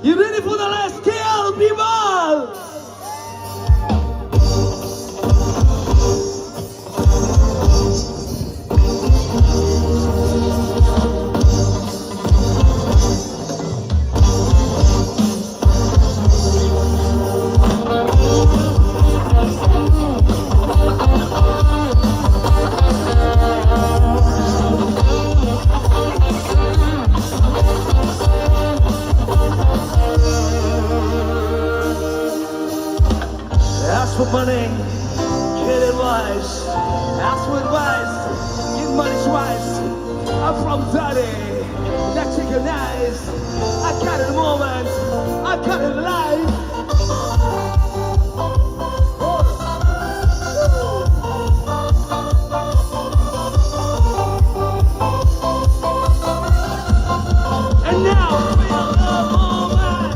You ready for the last scale, people? Ask for money, get advice. Ask for advice, get money twice. I'm from Daddy, that chicken nice. I got it a moment, I got it life. And now, feel the moment.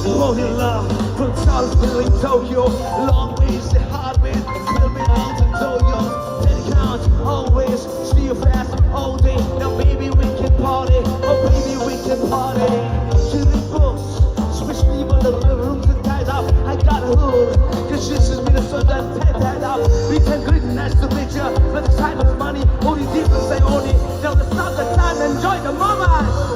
Floating love from Charlottesville in Tokyo. Long ways, the hard ways, will be out to Tokyo. Let it count, always, steal fast, all day. Now baby we can party, oh baby we can party. To the books, especially when the living rooms are tied up. I got a hood, cause this is Minnesota and pet tied up. We can greet and nice to meet ya, but the time is money, only difference I own it. Now let's stop the time, enjoy the moment.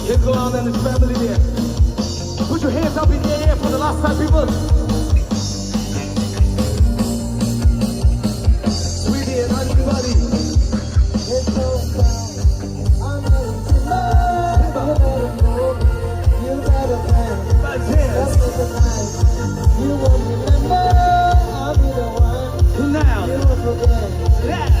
Hecklon and his family there. Put your hands up in the air for the last time, people. Sweetie and everybody. It's so fun. I'm ready to love. You better plan. My hands. You won't remember. I'll be the one. Now. You won't forget. That.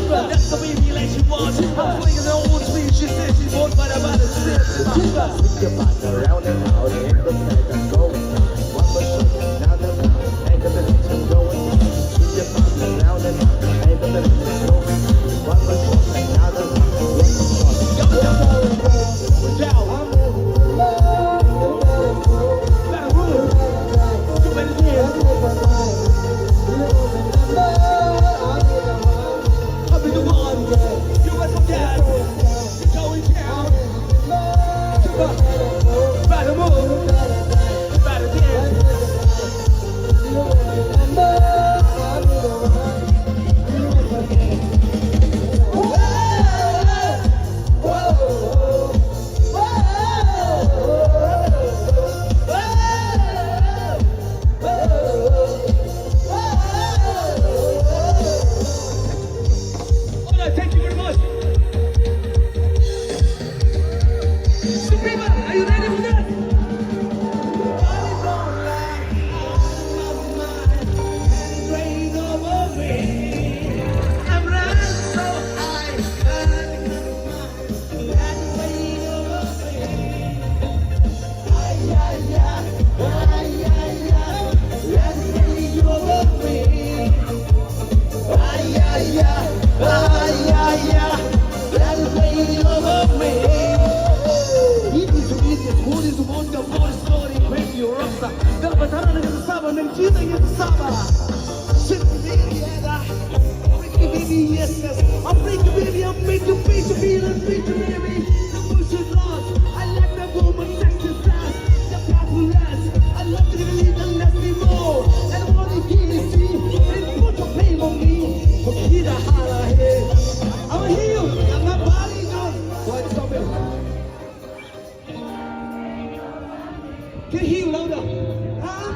That's the way we let you watch. I'm playing the old tweet. She said she won't fight about it. Swing your partner around and out in the night and going down. One more shot, another round, and the minutes are going down. Swing your partner around and out, and the minutes are going down. One more shot, another round, one more shot. Go down, down. Better move. You better dance. The one, you must forget. You're going down. Better move. Better dance. rockstar. Dapat harap ng kasama ng kita yung kasama. Shit, baby, yeah, freaky baby, yes, yes. I'm freaky baby, I'm making face to feel and speak to baby. The bullshit lost. I like that woman, sexy fast. The powerful ass. I love to lead and let me more. And I want to give it to you. And put your pain on me. But here the holla here. I'm a heel, and my body's on. What's up, man? Can you hear louder? Huh?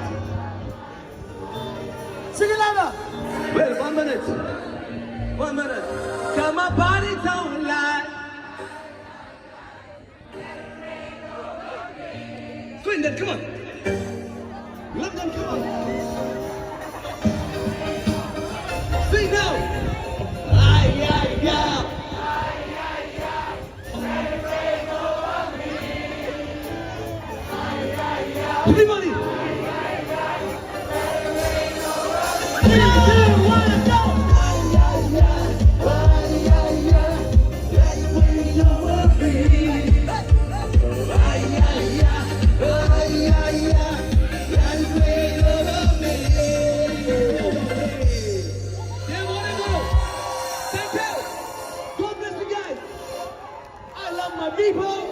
Sing it louder. Wait, 1 minute. 1 minute. Cause my body don't lie. Swing that, come on. Love them, come on. Sing now. Ay, ay, ay. Everybody. 3, 2, 1, go. Thank you. God bless you guys. I love my people.